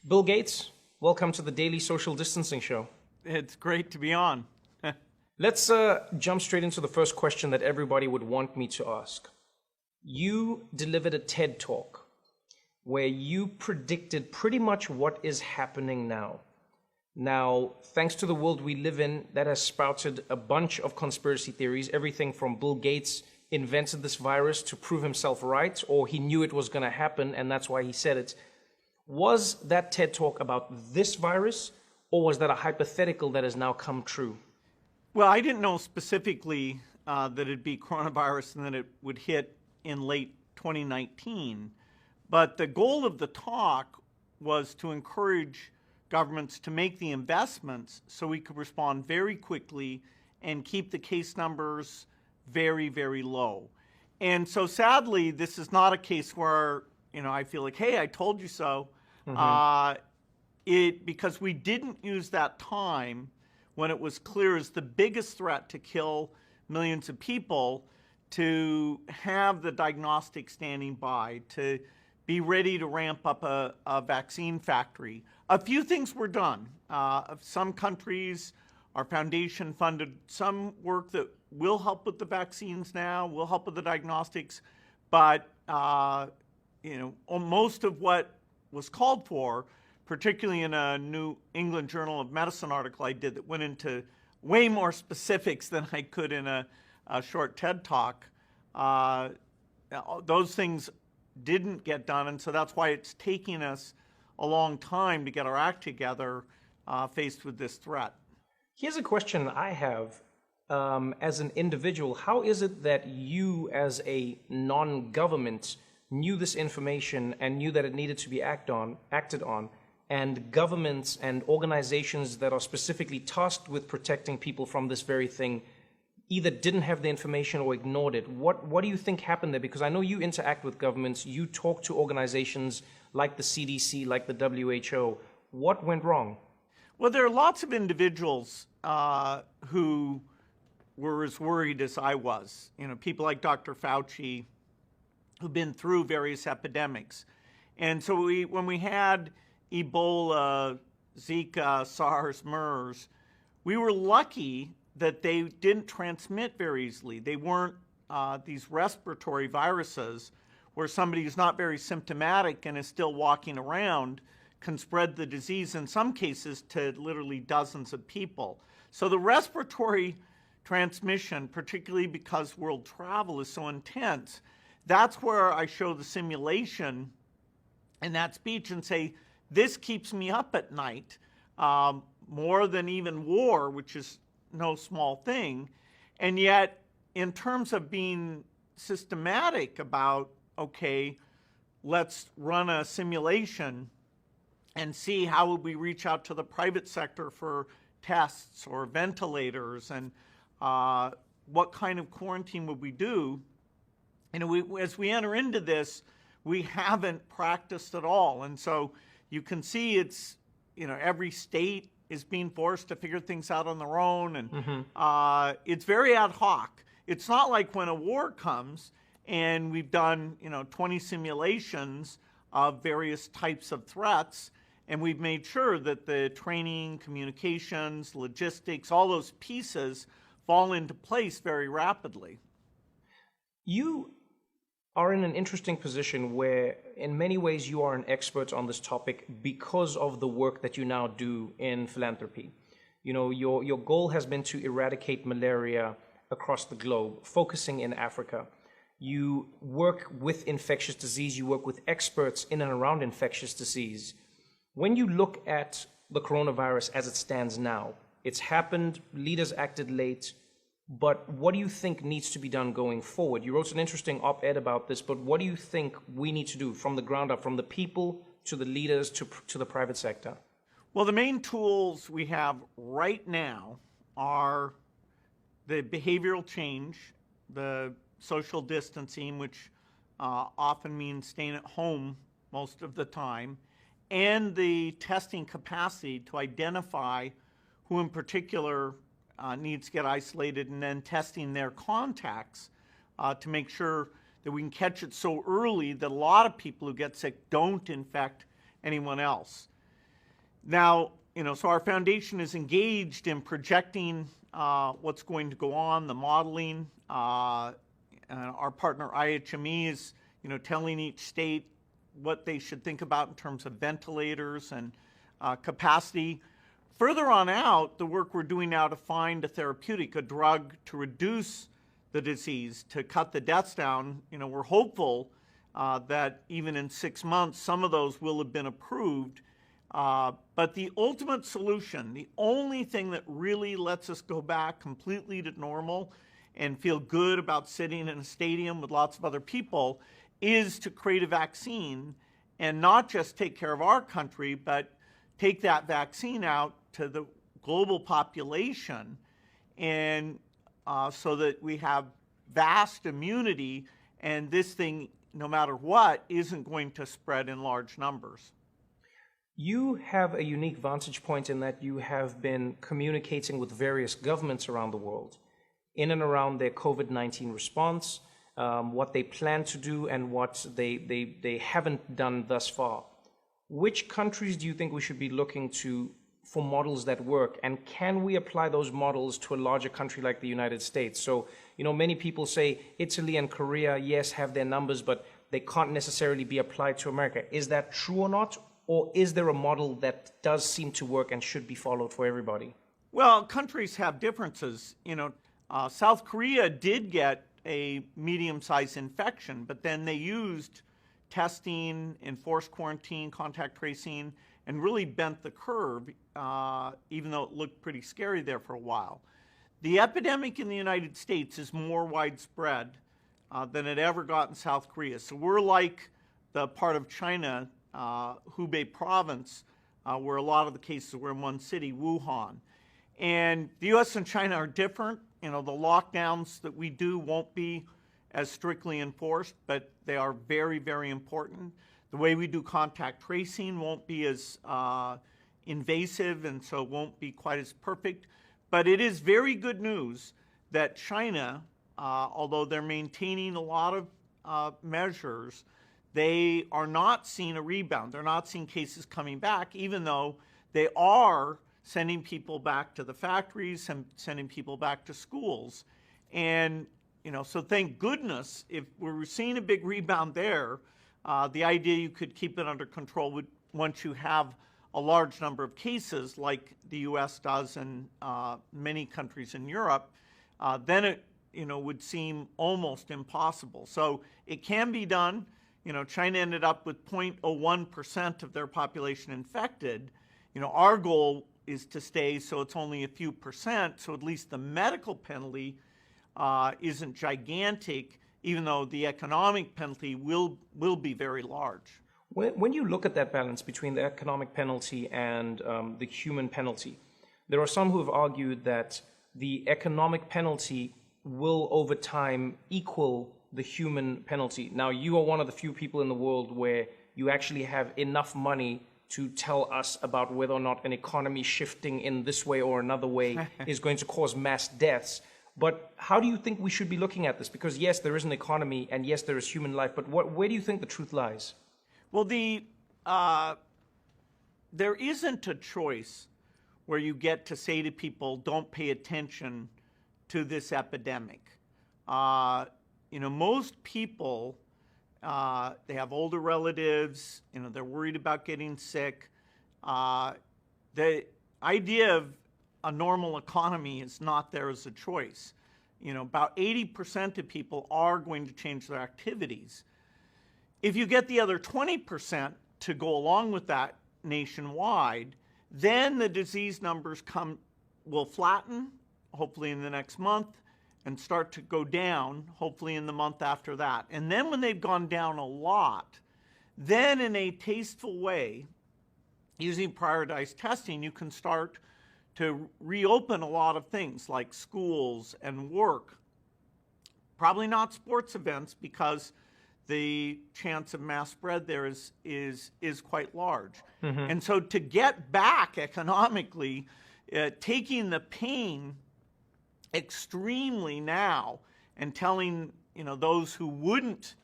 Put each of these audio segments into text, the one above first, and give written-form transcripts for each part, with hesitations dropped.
Bill Gates, welcome to the Daily Social Distancing Show. It's great to be on. Let's jump straight into the first question that everybody would want me to ask. You delivered a TED Talk where you predicted pretty much what is happening now. Now, thanks to the world we live in, that has sprouted a bunch of conspiracy theories, everything from Bill Gates invented this virus to prove himself right, or he knew it was going to happen and that's why he said it. Was that TED Talk about this virus, or was that a hypothetical that has now come true? Well, I didn't know specifically that it'd be coronavirus and that it would hit in late 2019. But the goal of the talk was to encourage governments to make the investments so we could respond very quickly and keep the case numbers very, very low. And so sadly, this is not a case where, I feel like, hey, I told you so. Because we didn't use that time when it was clear as the biggest threat to kill millions of people, to have the diagnostic standing by, to be ready to ramp up a vaccine factory. A few things were done. Some countries, our foundation funded some work that will help with the vaccines now, will help with the diagnostics, but most of what was called for, particularly in a New England Journal of Medicine article I did that went into way more specifics than I could in a short TED Talk, those things didn't get done, and so that's why it's taking us a long time to get our act together faced with this threat. Here's a question I have as an individual. How is it that you, as a non-government, knew this information and knew that it needed to be acted on, and governments and organizations that are specifically tasked with protecting people from this very thing either didn't have the information or ignored it? What do you think happened there? Because I know you interact with governments, you talk to organizations like the CDC, like the WHO. What went wrong? Well, there are lots of individuals who were as worried as I was. People like Dr. Fauci, who've been through various epidemics. And so when we had Ebola, Zika, SARS, MERS, we were lucky that they didn't transmit very easily. They weren't these respiratory viruses where somebody who's not very symptomatic and is still walking around can spread the disease in some cases to literally dozens of people. So the respiratory transmission, particularly because world travel is so intense, that's where I show the simulation in that speech and say, this keeps me up at night more than even war, which is no small thing. And yet, in terms of being systematic about, okay, let's run a simulation and see how would we reach out to the private sector for tests or ventilators, and what kind of quarantine would we do? As we enter into this, we haven't practiced at all. And so you can see it's, every state is being forced to figure things out on their own. And it's very ad hoc. It's not like when a war comes and we've done, 20 simulations of various types of threats, and we've made sure that the training, communications, logistics, all those pieces fall into place very rapidly. You are in an interesting position where in many ways you are an expert on this topic because of the work that you now do in philanthropy. Your goal has been to eradicate malaria across the globe, focusing in Africa. You work with infectious disease, you work with experts in and around infectious disease. When you look at the coronavirus as it stands now, it's happened, leaders acted late, but what do you think needs to be done going forward? You wrote an interesting op-ed about this, but what do you think we need to do from the ground up, from the people to the leaders to the private sector? Well, the main tools we have right now are the behavioral change, the social distancing, which often means staying at home most of the time, and the testing capacity to identify who in particular needs to get isolated, and then testing their contacts to make sure that we can catch it so early that a lot of people who get sick don't infect anyone else. Now, so our foundation is engaged in projecting what's going to go on, the modeling. Our partner IHME is, telling each state what they should think about in terms of ventilators and capacity. Further on out, the work we're doing now to find a therapeutic, a drug to reduce the disease, to cut the deaths down, we're hopeful that even in 6 months, some of those will have been approved. But the ultimate solution, the only thing that really lets us go back completely to normal and feel good about sitting in a stadium with lots of other people, is to create a vaccine and not just take care of our country, but take that vaccine out to the global population, and so that we have vast immunity, and this thing, no matter what, isn't going to spread in large numbers. You have a unique vantage point in that you have been communicating with various governments around the world in and around their COVID-19 response, what they plan to do and what they haven't done thus far. Which countries do you think we should be looking to for models that work, and can we apply those models to a larger country like the United States? So, many people say Italy and Korea, yes, have their numbers, but they can't necessarily be applied to America. Is that true or not? Or is there a model that does seem to work and should be followed for everybody? Well, countries have differences. South Korea did get a medium-sized infection, but then they used testing, enforced quarantine, contact tracing, and really bent the curve, even though it looked pretty scary there for a while. The epidemic in the United States is more widespread than it ever got in South Korea. So we're like the part of China, Hubei province, where a lot of the cases were in one city, Wuhan. And the US and China are different. The lockdowns that we do won't be as strictly enforced, but they are very, very important. The way we do contact tracing won't be as invasive, and so won't be quite as perfect. But it is very good news that China, although they're maintaining a lot of measures, they are not seeing a rebound. They're not seeing cases coming back, even though they are sending people back to the factories and sending people back to schools. And so thank goodness, if we're seeing a big rebound there, the idea you could keep it under control would, once you have a large number of cases like the US does and many countries in Europe, then it would seem almost impossible. So it can be done. China ended up with 0.01% of their population infected. Our goal is to stay so it's only a few percent, so at least the medical penalty isn't gigantic, even though the economic penalty will be very large. When you look at that balance between the economic penalty and the human penalty, there are some who have argued that the economic penalty will over time equal the human penalty. Now, you are one of the few people in the world where you actually have enough money to tell us about whether or not an economy shifting in this way or another way is going to cause mass deaths. But how do you think we should be looking at this? Because yes, there is an economy and yes, there is human life, but where do you think the truth lies? Well, there isn't a choice where you get to say to people, don't pay attention to this epidemic. Most people, they have older relatives, they're worried about getting sick. The idea of a normal economy is not there as a choice. About 80% of people are going to change their activities. If you get the other 20% to go along with that nationwide, then the disease numbers will flatten, hopefully in the next month, and start to go down, hopefully in the month after that. And then when they've gone down a lot, then in a tasteful way, using prioritized testing, you can start to reopen a lot of things like schools and work. Probably not sports events, because the chance of mass spread there is quite large. Mm-hmm. And so to get back economically, taking the pain extremely now and telling those who wouldn't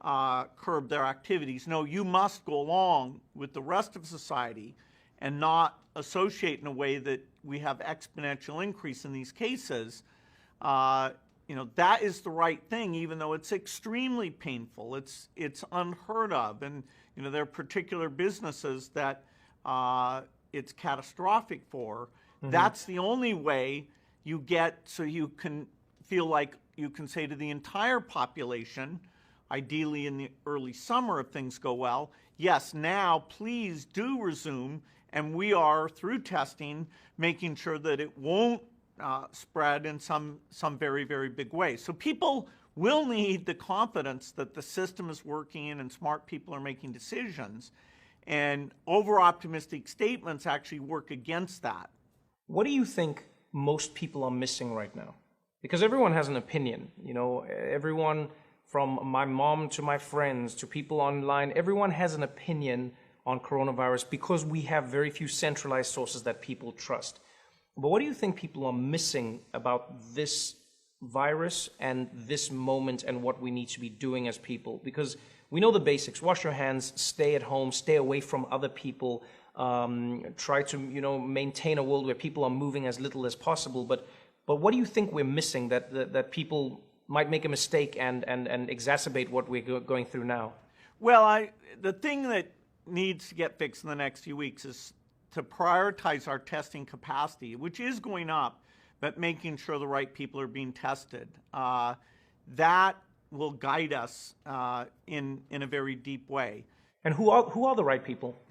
curb their activities, no, you must go along with the rest of society and not associate in a way that we have exponential increase in these cases, that is the right thing, even though it's extremely painful. It's unheard of. And, there are particular businesses that it's catastrophic for. Mm-hmm. That's the only way you get so you can feel like you can say to the entire population, ideally in the early summer if things go well, yes, now please do resume, and we are, through testing, making sure that it won't spread in some very, very big way. So people will need the confidence that the system is working and smart people are making decisions, and over-optimistic statements actually work against that. What do you think most people are missing right now? Because everyone has an opinion, everyone from my mom to my friends to people online, everyone has an opinion on coronavirus because we have very few centralized sources that people trust. But what do you think people are missing about this virus and this moment and what we need to be doing as people? Because we know the basics: wash your hands, stay at home, stay away from other people, try to maintain a world where people are moving as little as possible. But what do you think we're missing that people might make a mistake and exacerbate what we're going through now? Well, the thing that needs to get fixed in the next few weeks is to prioritize our testing capacity, which is going up, but making sure the right people are being tested. That will guide us in a very deep way. And who are the right people?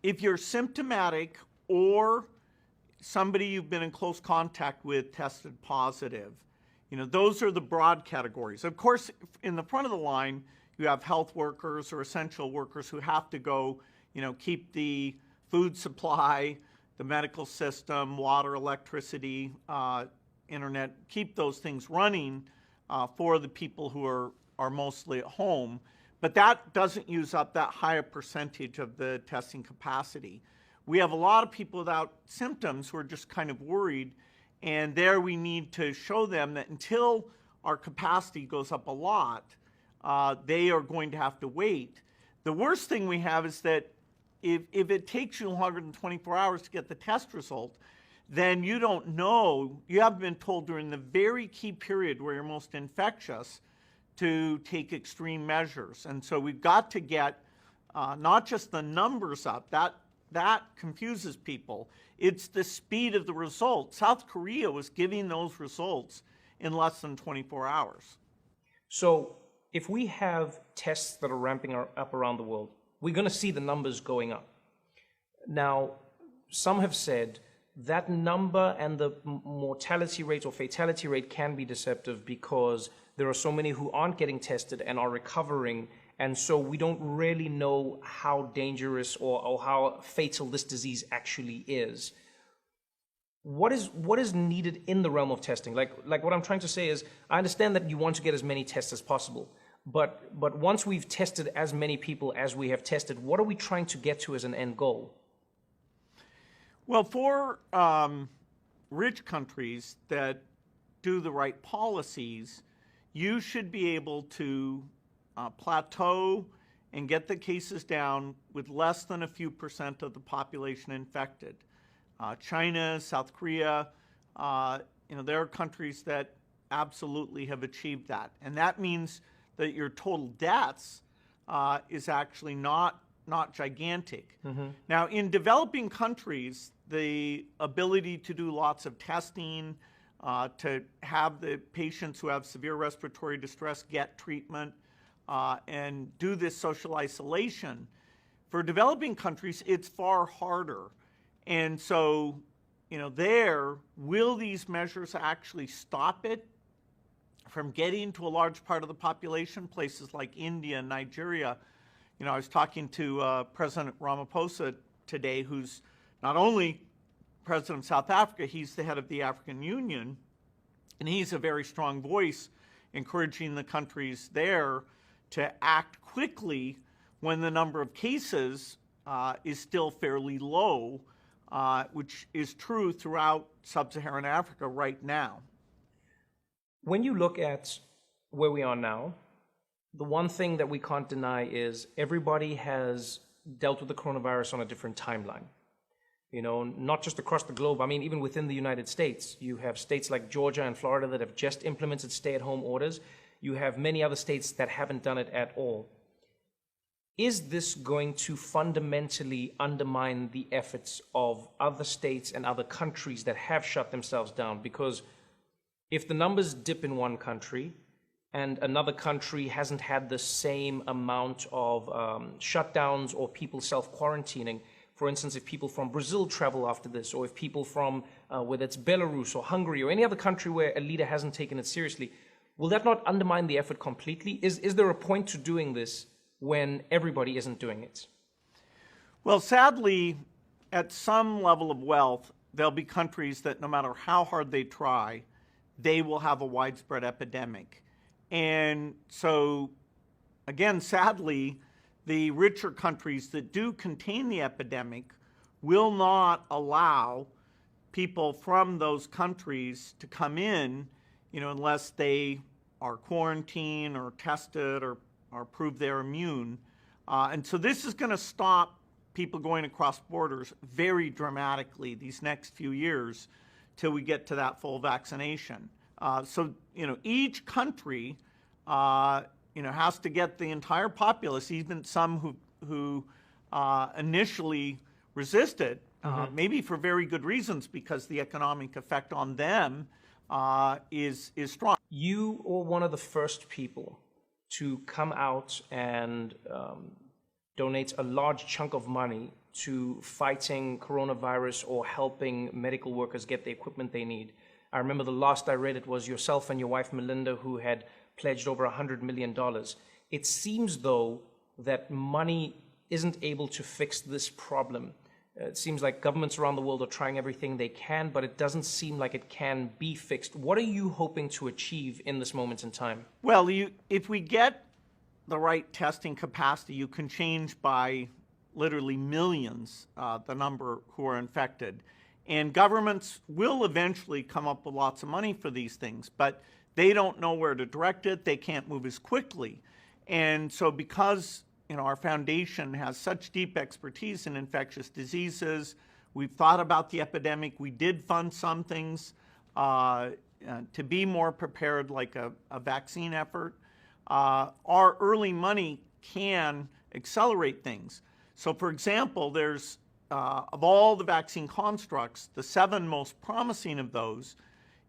If you're symptomatic or somebody you've been in close contact with tested positive, those are the broad categories. Of course, in the front of the line, you have health workers or essential workers who have to go, keep the food supply, the medical system, water, electricity, internet, keep those things running for the people who are mostly at home. But that doesn't use up that high a percentage of the testing capacity. We have a lot of people without symptoms who are just kind of worried, and there we need to show them that until our capacity goes up a lot, they are going to have to wait. The worst thing we have is that if it takes you longer than 24 hours to get the test result, then you don't know, you haven't been told during the very key period where you're most infectious to take extreme measures. And so we've got to get not just the numbers up, that confuses people. It's the speed of the results. South Korea was giving those results in less than 24 hours. So if we have tests that are ramping up around the world, we're going to see the numbers going up. Now, some have said that number and the mortality rate or fatality rate can be deceptive because there are so many who aren't getting tested and are recovering, and so we don't really know how dangerous or how fatal this disease actually is. What is needed in the realm of testing? Like what I'm trying to say is, I understand that you want to get as many tests as possible, but once we've tested as many people as we have tested, what are we trying to get to as an end goal? Well, for rich countries that do the right policies, you should be able to plateau and get the cases down with less than a few % of the population infected. China, South Korea, there are countries that absolutely have achieved that. And that means that your total deaths is actually not gigantic. Mm-hmm. Now, in developing countries, the ability to do lots of testing, to have the patients who have severe respiratory distress get treatment, and do this social isolation, for developing countries, it's far harder. And so, will these measures actually stop it from getting to a large part of the population? Places like India and Nigeria. I was talking to President Ramaphosa today, who's not only president of South Africa, he's the head of the African Union, and he's a very strong voice encouraging the countries there to act quickly when the number of cases is still fairly low, which is true throughout sub-Saharan Africa right now. When you look at where we are now, the one thing that we can't deny is everybody has dealt with the coronavirus on a different timeline. You know, not just across the globe. I mean, even within the United States, you have states like Georgia and Florida that have just implemented stay-at-home orders. You have many other states that haven't done it at all. Is this going to fundamentally undermine the efforts of other states and other countries that have shut themselves down? Because if the numbers dip in one country and another country hasn't had the same amount of shutdowns or people self-quarantining, for instance, if people from Brazil travel after this, or if people from, whether it's Belarus or Hungary or any other country where a leader hasn't taken it seriously, will that not undermine the effort completely? Is there a point to doing this when everybody isn't doing it? Well, sadly, at some level of wealth, there'll be countries that no matter how hard they try, they will have a widespread epidemic. And so, again, sadly, the richer countries that do contain the epidemic will not allow people from those countries to come in, you know, unless they are quarantined or tested or prove they're immune. And so this is going to stop people going across borders very dramatically these next few years till we get to that full vaccination. So, you know, each country, you know, has to get the entire populace, even some who initially resisted, maybe for very good reasons, because the economic effect on them is strong. You were one of the first people to come out and donate a large chunk of money to fighting coronavirus or helping medical workers get the equipment they need. I remember the last I read it was yourself and your wife Melinda who had pledged over $100 million. It seems, though, that money isn't able to fix this problem. It seems like governments around the world are trying everything they can, but it doesn't seem like it can be fixed. What are you hoping to achieve in this moment in time? Well, if we get the right testing capacity, you can change by literally millions the number who are infected. And governments will eventually come up with lots of money for these things, but they don't know where to direct it. They can't move as quickly. And so because, you know, our foundation has such deep expertise in infectious diseases, we've thought about the epidemic. We did fund some things to be more prepared, like a vaccine effort. Our early money can accelerate things. So for example, there's, of all the vaccine constructs, the 7 most promising of those,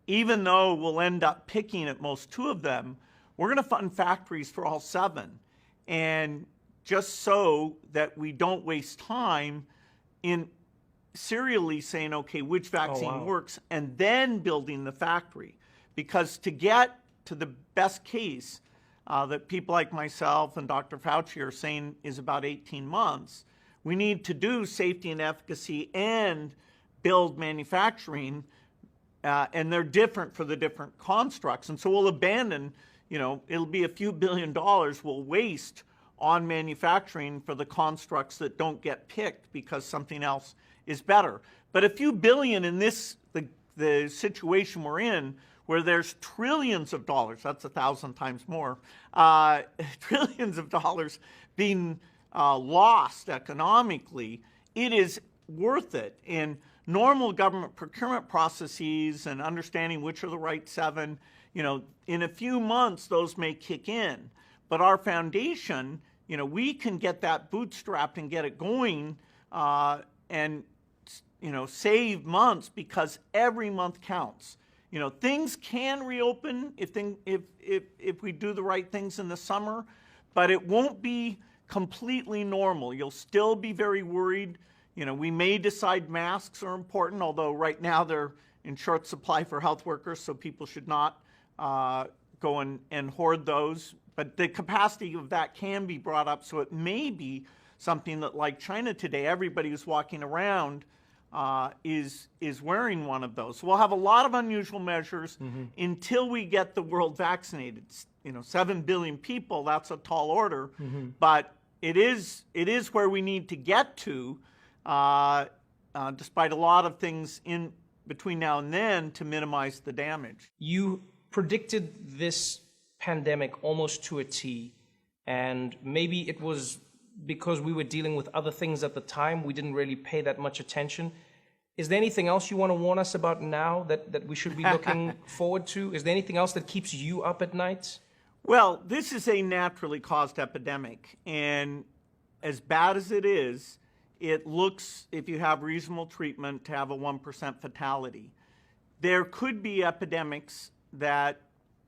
even though we'll end up picking at most 2 of them, we're going to fund factories for all 7. And just so that we don't waste time in serially saying, okay, which vaccine works, and then building the factory. Because to get to the best case that people like myself and Dr. Fauci are saying is about 18 months, we need to do safety and efficacy and build manufacturing, and they're different for the different constructs. And so we'll abandon, you know, it'll be a few $1 billion we'll waste on manufacturing for the constructs that don't get picked because something else is better. But a few billion in this, the situation we're in, where there's trillions of dollars, that's 1,000 times more, trillions of dollars being lost economically, it is worth it. And normal government procurement processes and understanding which are the right 7, you know, in a few months those may kick in. But our foundation, you know, we can get that bootstrapped and get it going and, you know, save months because every month counts. You know, things can reopen if we do the right things in the summer, but it won't be completely normal. You'll still be very worried. You know, we may decide masks are important, although right now they're in short supply for health workers, so people should not go and hoard those. But the capacity of that can be brought up, so it may be something that, like China today, everybody who's walking around is wearing one of those. So we'll have a lot of unusual measures until we get the world vaccinated. You know, 7 billion people, that's a tall order, but it is where we need to get to, despite a lot of things in between now and then to minimize the damage. You predicted this pandemic almost to a T, and maybe it was because we were dealing with other things at the time, we didn't really pay that much attention. Is there anything else you want to warn us about now that we should be looking forward to? Is there anything else that keeps you up at night? Well, this is a naturally caused epidemic, and as bad as it is, it looks, if you have reasonable treatment, to have a 1% fatality. There could be epidemics that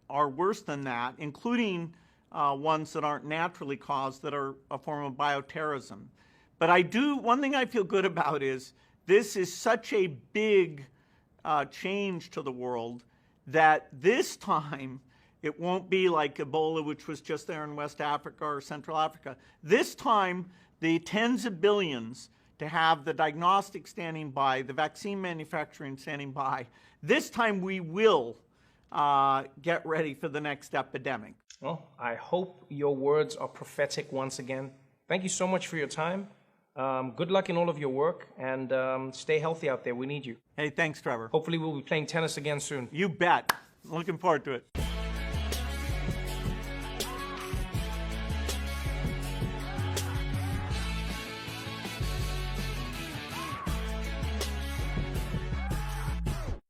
are worse than that, including ones that aren't naturally caused, that are a form of bioterrorism. But one thing I feel good about is this is such a big change to the world that this time it won't be like Ebola, which was just there in West Africa or Central Africa. This time, the tens of billions to have the diagnostics standing by, the vaccine manufacturing standing by, this time we will get ready for the next epidemic. Well, I hope your words are prophetic once again. Thank you so much for your time. Good luck in all of your work, and stay healthy out there. We need you. Hey, thanks, Trevor. Hopefully we'll be playing tennis again soon. You bet. Looking forward to it.